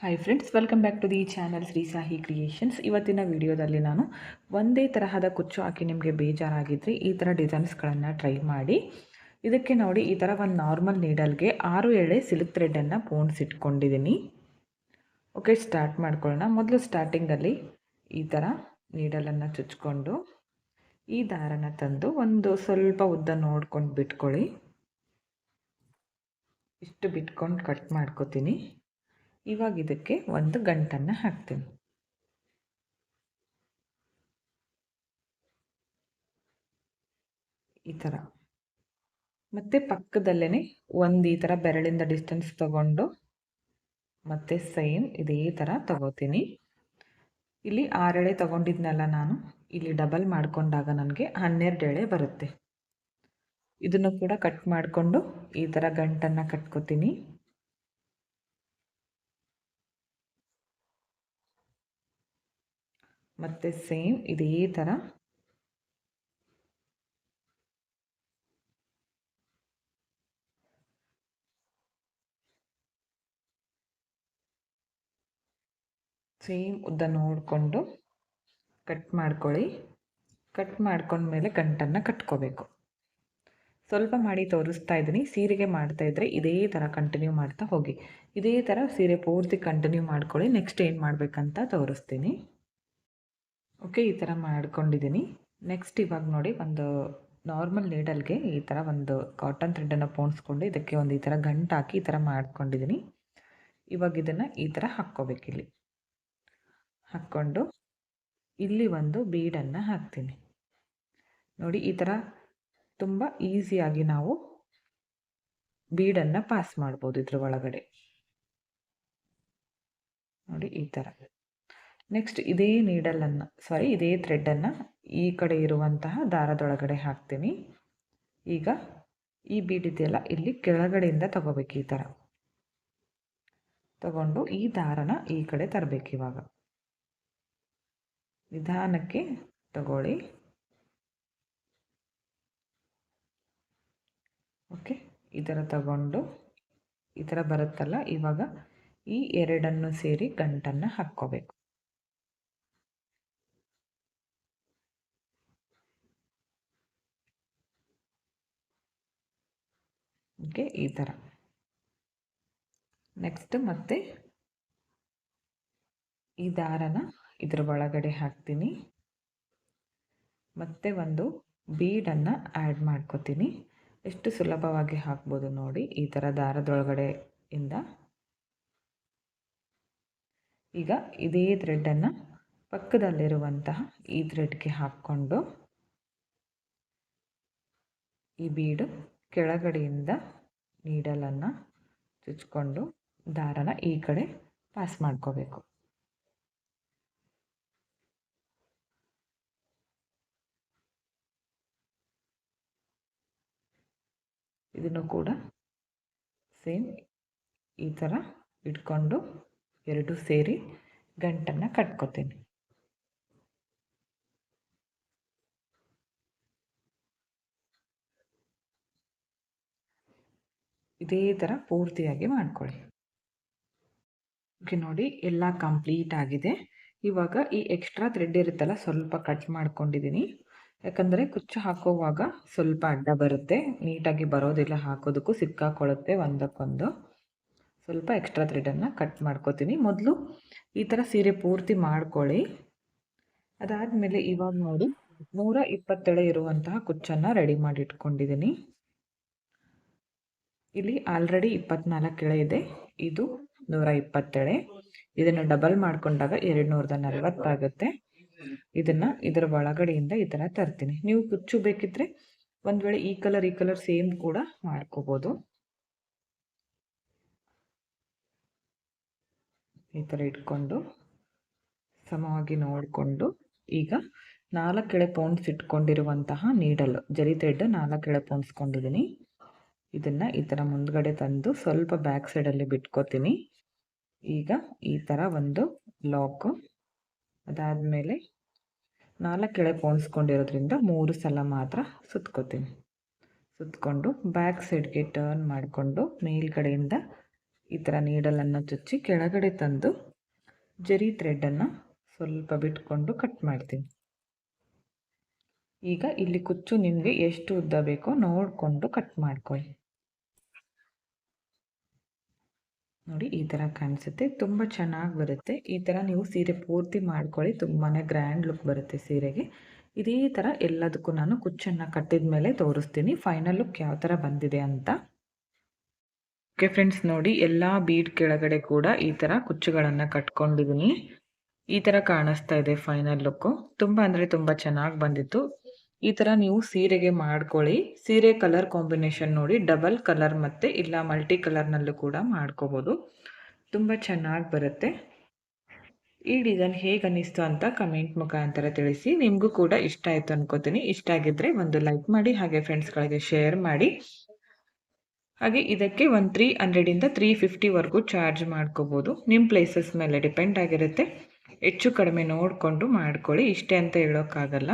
Hi friends, welcome back to the channel Shri Sahi creations. ಇವತ್ತಿನ ವಿಡಿಯೋದಲ್ಲಿ ನಾನು ಒಂದೇ ತರಹದ ಕುಚ್ಚು ಹಾಕಿ ನಿಮಗೆ ಬೇಜಾರಾಗಿದ್ದರೆ ಈ ಥರ ಡಿಸೈನ್ಸ್ಗಳನ್ನು ಟ್ರೈ ಮಾಡಿ. ಇದಕ್ಕೆ ನೋಡಿ, ಈ ಥರ ಒಂದು ನಾರ್ಮಲ್ ನೀಡಲ್ಗೆ 6 ಎಳೆ ಸಿಲ್ಕ್ ಥ್ರೆಡನ್ನು ಪೋಣಿಸಿಟ್ಕೊಂಡಿದ್ದೀನಿ. ಓಕೆ, ಸ್ಟಾರ್ಟ್ ಮಾಡ್ಕೊಳ್ಳೋಣ. ಮೊದಲು ಸ್ಟಾರ್ಟಿಂಗಲ್ಲಿ ಈ ಥರ ನೀಡಲನ್ನು ಚುಚ್ಕೊಂಡು ಈ ದಾರನ ತಂದು ಒಂದು ಸ್ವಲ್ಪ ಉದ್ದ ನೋಡ್ಕೊಂಡು ಬಿಟ್ಕೊಳ್ಳಿ. ಇಷ್ಟು ಬಿಟ್ಕೊಂಡು ಕಟ್ ಮಾಡ್ಕೋತೀನಿ. ಇವಾಗ ಇದಕ್ಕೆ ಒಂದು ಗಂಟನ್ನು ಹಾಕ್ತೀನಿ. ಈ ಥರ ಮತ್ತೆ ಪಕ್ಕದಲ್ಲೇ ಒಂದು ಈ ಥರ ಬೆರಳಿಂದ ಡಿಸ್ಟೆನ್ಸ್ ತಗೊಂಡು ಮತ್ತೆ ಸೇಮ್ ಇದೇ ಥರ ತಗೋತೀನಿ. ಇಲ್ಲಿ 6 ಎಳೆ ತಗೊಂಡಿದ್ನಲ್ಲ ನಾನು, ಇಲ್ಲಿ ಡಬಲ್ ಮಾಡ್ಕೊಂಡಾಗ ನನಗೆ 12 ಎಳೆ ಬರುತ್ತೆ. ಇದನ್ನು ಕೂಡ ಕಟ್ ಮಾಡಿಕೊಂಡು ಈ ಥರ ಗಂಟನ್ನು ಕಟ್ಕೋತೀನಿ. ಮತ್ತೆ ಸೇಮ್ ಇದೇ ಥರ ಸೇಮ್ ಉದ್ದ ನೋಡಿಕೊಂಡು ಕಟ್ ಮಾಡ್ಕೊಳ್ಳಿ. ಕಟ್ ಮಾಡ್ಕೊಂಡ್ಮೇಲೆ ಗಂಟನ್ನು ಕಟ್ಕೋಬೇಕು. ಸ್ವಲ್ಪ ಮಾಡಿ ತೋರಿಸ್ತಾ ಇದ್ದೀನಿ. ಸೀರೆಗೆ ಮಾಡ್ತಾಯಿದ್ರೆ ಇದೇ ಥರ ಕಂಟಿನ್ಯೂ ಮಾಡ್ತಾ ಹೋಗಿ. ಇದೇ ಥರ ಸೀರೆ ಪೂರ್ತಿ ಕಂಟಿನ್ಯೂ ಮಾಡ್ಕೊಳ್ಳಿ. ನೆಕ್ಸ್ಟ್ ಏನು ಮಾಡಬೇಕಂತ ತೋರಿಸ್ತೀನಿ. ಓಕೆ, ಈ ಥರ ಮಾಡ್ಕೊಂಡಿದ್ದೀನಿ. ನೆಕ್ಸ್ಟ್ ಇವಾಗ ನೋಡಿ, ಒಂದು ನಾರ್ಮಲ್ ನೀಡಲ್ಗೆ ಈ ಥರ ಒಂದು ಕಾಟನ್ ಥ್ರೆಡನ್ನು ಪೋಣಿಸ್ಕೊಂಡು ಇದಕ್ಕೆ ಒಂದು ಈ ಥರ ಗಂಟು ಹಾಕಿ ಈ ಥರ ಮಾಡ್ಕೊಂಡಿದ್ದೀನಿ. ಇವಾಗ ಇದನ್ನು ಈ ಥರ ಹಾಕ್ಕೋಬೇಕಿಲ್ಲಿ. ಹಾಕ್ಕೊಂಡು ಇಲ್ಲಿ ಒಂದು ಬೀಡನ್ನು ಹಾಕ್ತೀನಿ. ನೋಡಿ, ಈ ಥರ ತುಂಬ ಈಸಿಯಾಗಿ ನಾವು ಬೀಡನ್ನು ಪಾಸ್ ಮಾಡ್ಬೋದು ಇದ್ರ ಒಳಗಡೆ. ನೋಡಿ, ಈ ಥರ. ನೆಕ್ಸ್ಟ್ ಇದೇ ನೀಡಲನ್ನು ಇದೇ ಥ್ರೆಡನ್ನು ಈ ಕಡೆ ಇರುವಂತಹ ದಾರದೊಳಗಡೆ ಹಾಕ್ತೀನಿ. ಈಗ ಈ ಬೀಡಿದೆಯಲ್ಲ, ಇಲ್ಲಿ ಕೆಳಗಡೆಯಿಂದ ತಗೋಬೇಕು. ಈ ಥರ ತಗೊಂಡು ಈ ದಾರನ ಈ ಕಡೆ ತರಬೇಕು. ಇವಾಗ ನಿಧಾನಕ್ಕೆ ತಗೊಳ್ಳಿ. ಓಕೆ, ಈ ಥರ ತಗೊಂಡು ಈ ಥರ ಬರುತ್ತಲ್ಲ, ಇವಾಗ ಈ ಎರಡನ್ನು ಸೇರಿ ಗಂಟನ್ನು ಹಾಕ್ಕೋಬೇಕು. ಓಕೆ, ಈ ಥರ. ನೆಕ್ಸ್ಟ್ ಮತ್ತೆ ಈ ದಾರನ ಇದ್ರ ಒಳಗಡೆ ಹಾಕ್ತೀನಿ. ಮತ್ತೆ ಒಂದು ಬೀಡನ್ನು ಆ್ಯಡ್ ಮಾಡ್ಕೋತೀನಿ. ಎಷ್ಟು ಸುಲಭವಾಗಿ ಹಾಕ್ಬೋದು ನೋಡಿ, ಈ ಥರ ದಾರದೊಳಗಡೆಯಿಂದ. ಈಗ ಇದೇ ಥ್ರೆಡನ್ನು ಪಕ್ಕದಲ್ಲಿರುವಂತಹ ಈ ಥ್ರೆಡ್ಗೆ ಹಾಕ್ಕೊಂಡು ಈ ಬೀಡು ಕೆಳಗಡೆಯಿಂದ ನೀಡಲನ್ನು ಚುಚ್ಕೊಂಡು ದಾರನ ಈ ಕಡೆ ಪಾಸ್ ಮಾಡ್ಕೋಬೇಕು. ಇದನ್ನು ಕೂಡ ಸೇಮ್ ಈ ಥರ ಇಟ್ಕೊಂಡು ಎರಡು ಸೇರಿ ಗಂಟನ್ನು ಕಟ್ಕೋತೀನಿ. ಇದೇ ಥರ ಪೂರ್ತಿಯಾಗಿ ಮಾಡ್ಕೊಳ್ಳಿ. ಓಕೆ, ನೋಡಿ, ಎಲ್ಲ ಕಂಪ್ಲೀಟ್ ಆಗಿದೆ. ಇವಾಗ ಈ ಎಕ್ಸ್ಟ್ರಾ ಥ್ರೆಡ್ ಇರುತ್ತಲ್ಲ, ಸ್ವಲ್ಪ ಕಟ್ ಮಾಡ್ಕೊಂಡಿದ್ದೀನಿ. ಯಾಕಂದರೆ ಕುಚ್ಚು ಹಾಕೋವಾಗ ಸ್ವಲ್ಪ ಅಡ್ಡ ಬರುತ್ತೆ, ನೀಟಾಗಿ ಬರೋದಿಲ್ಲ, ಹಾಕೋದಕ್ಕೂ ಸಿಕ್ಕಾಕೊಳ್ಳುತ್ತೆ ಒಂದಕ್ಕೊಂದು. ಸ್ವಲ್ಪ ಎಕ್ಸ್ಟ್ರಾ ಥ್ರೆಡನ್ನು ಕಟ್ ಮಾಡ್ಕೋತೀನಿ. ಮೊದಲು ಈ ಥರ ಸೀರೆ ಪೂರ್ತಿ ಮಾಡ್ಕೊಳ್ಳಿ. ಅದಾದಮೇಲೆ ಇವಾಗ ನೋಡಿ, 120 ಎಳೆ ಇರುವಂತಹ ಕುಚ್ಚನ್ನು ರೆಡಿ ಮಾಡಿ ಇಟ್ಕೊಂಡಿದ್ದೀನಿ. ಇಲ್ಲಿ ಆಲ್ರೆಡಿ 24 ಎಳೆ ಇದೆ, ಇದು 120 ಎಳೆ. ಇದನ್ನು ಡಬಲ್ ಮಾಡ್ಕೊಂಡಾಗ 240 ಆಗುತ್ತೆ. ಇದನ್ನು ಇದರ ಒಳಗಡೆಯಿಂದ ಈ ಥರ ತರ್ತೀನಿ. ನೀವು ಕುಚ್ಚು ಬೇಕಿದ್ರೆ ಒಂದು ವೇಳೆ ಈ ಕಲರ್ ಸೇಮ್ ಕೂಡ ಮಾಡ್ಕೋಬೋದು. ಈ ಥರ ಇಟ್ಕೊಂಡು ಸಮವಾಗಿ ನೋಡಿಕೊಂಡು ಈಗ 4 ಎಳೆ ಪೌಂಡ್ಸ್ ಇಟ್ಕೊಂಡಿರುವಂತಹ ನೀಡಲ್ ಜರಿ ಥ್ರೆಡ್ 4 ಎಳೆ ಪೌಂಡ್ಸ್ಕೊಂಡಿದ್ದೀನಿ. ಇದನ್ನು ಈ ಥರ ಮುಂದ್ಗಡೆ ತಂದು ಸ್ವಲ್ಪ ಬ್ಯಾಕ್ ಸೈಡಲ್ಲಿ ಬಿಟ್ಕೋತೀನಿ. ಈಗ ಈ ಥರ ಒಂದು ಲಾಕು, ಅದಾದಮೇಲೆ 4 ಎಳೆ ಪೋಣಿಸ್ಕೊಂಡಿರೋದ್ರಿಂದ 3 ಸಲ ಮಾತ್ರ ಸುತ್ಕೋತೀನಿ. ಸುತ್ಕೊಂಡು ಬ್ಯಾಕ್ ಸೈಡ್ಗೆ ಟರ್ನ್ ಮಾಡಿಕೊಂಡು ಮೇಲ್ಗಡೆಯಿಂದ ಈ ಥರ ನೀಡಲನ್ನು ಚುಚ್ಚಿ ಕೆಳಗಡೆ ತಂದು ಜರಿ ಥ್ರೆಡನ್ನು ಸ್ವಲ್ಪ ಬಿಟ್ಕೊಂಡು ಕಟ್ ಮಾಡ್ತೀನಿ. ಈಗ ಇಲ್ಲಿ ಕುಚ್ಚು ನಿಮಗೆ ಎಷ್ಟು ಉದ್ದ ಬೇಕೋ ನೋಡಿಕೊಂಡು ಕಟ್ ಮಾಡ್ಕೊಳ್ಳಿ. ನೋಡಿ ಈ ಥರ ಕಾಣಿಸುತ್ತೆ, ತುಂಬ ಚೆನ್ನಾಗಿ ಬರುತ್ತೆ. ಈ ಥರ ನೀವು ಸೀರೆ ಪೂರ್ತಿ ಮಾಡ್ಕೊಳ್ಳಿ, ತುಂಬಾ ಗ್ರ್ಯಾಂಡ್ ಲುಕ್ ಬರುತ್ತೆ ಸೀರೆಗೆ. ಇದೇ ಥರ ಎಲ್ಲದಕ್ಕೂ ನಾನು ಕುಚ್ಚನ್ನು ಕಟ್ಟಿದ ಮೇಲೆ ತೋರಿಸ್ತೀನಿ ಫೈನಲ್ ಲುಕ್ ಯಾವ ಥರ ಬಂದಿದೆ ಅಂತ. ಓಕೆ ಫ್ರೆಂಡ್ಸ್, ನೋಡಿ ಎಲ್ಲ ಬೀಡ್ ಕೆಳಗಡೆ ಕೂಡ ಈ ಥರ ಕುಚ್ಚುಗಳನ್ನು ಕಟ್ಕೊಂಡಿದ್ದೀನಿ. ಈ ಥರ ಕಾಣಿಸ್ತಾ ಇದೆ ಫೈನಲ್ ಲುಕ್ಕು. ತುಂಬ ಅಂದರೆ ತುಂಬ ಚೆನ್ನಾಗಿ ಬಂದಿತ್ತು. ಈ ಥರ ನೀವು ಸೀರೆಗೆ ಮಾಡ್ಕೊಳ್ಳಿ. ಸೀರೆ ಕಲರ್ ಕಾಂಬಿನೇಷನ್ ನೋಡಿ, ಡಬಲ್ ಕಲರ್ ಮತ್ತು ಇಲ್ಲ ಮಲ್ಟಿ ಕಲರ್ನಲ್ಲೂ ಕೂಡ ಮಾಡ್ಕೋಬೋದು. ತುಂಬ ಚೆನ್ನಾಗಿ ಬರುತ್ತೆ. ಈ ಡಿಸೈನ್ ಹೇಗೆ ಅನ್ನಿಸ್ತು ಅಂತ ಕಮೆಂಟ್ ಮುಖಾಂತರ ತಿಳಿಸಿ. ನಿಮಗೂ ಕೂಡ ಇಷ್ಟ ಆಯಿತು ಅನ್ಕೋತೀನಿ. ಇಷ್ಟ ಆಗಿದ್ದರೆ ಒಂದು ಲೈಕ್ ಮಾಡಿ, ಹಾಗೆ ಫ್ರೆಂಡ್ಸ್ಗಳಿಗೆ ಶೇರ್ ಮಾಡಿ. ಹಾಗೆ ಇದಕ್ಕೆ ಒಂದು 300ಇಂದ 350ವರೆಗೂ ಚಾರ್ಜ್ ಮಾಡ್ಕೋಬೋದು. ನಿಮ್ಮ ಪ್ಲೇಸಸ್ ಮೇಲೆ ಡಿಪೆಂಡ್ ಆಗಿರುತ್ತೆ. ಹೆಚ್ಚು ಕಡಿಮೆ ನೋಡಿಕೊಂಡು ಮಾಡ್ಕೊಳ್ಳಿ, ಇಷ್ಟೇ ಅಂತ ಹೇಳೋಕ್ಕಾಗಲ್ಲ.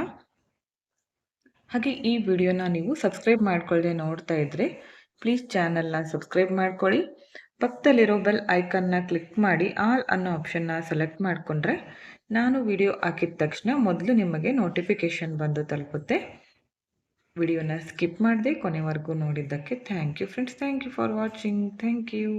ಹಾಗೆ ಈ ವಿಡಿಯೋನ ನೀವು ಸಬ್ಸ್ಕ್ರೈಬ್ ಮಾಡ್ಕೊಳ್ಳದೆ ನೋಡ್ತಾ ಇದ್ದರೆ ಪ್ಲೀಸ್ ಚಾನಲ್ನ ಸಬ್ಸ್ಕ್ರೈಬ್ ಮಾಡ್ಕೊಳ್ಳಿ. ಪಕ್ಕದಲ್ಲಿರೋ ಬೆಲ್ ಐಕನ್ನ ಕ್ಲಿಕ್ ಮಾಡಿ ಆಲ್ ಅನ್ನೋ ಆಪ್ಷನ್ನ ಸೆಲೆಕ್ಟ್ ಮಾಡಿಕೊಂಡ್ರೆ ನಾನು ವಿಡಿಯೋ ಹಾಕಿದ ತಕ್ಷಣ ಮೊದಲು ನಿಮಗೆ ನೋಟಿಫಿಕೇಷನ್ ಬಂದು ತಲುಪುತ್ತೆ. ವಿಡಿಯೋನ ಸ್ಕಿಪ್ ಮಾಡದೆ ಕೊನೆವರೆಗೂ ನೋಡಿದ್ದಕ್ಕೆ thank you friends. Thank you for watching. Thank you.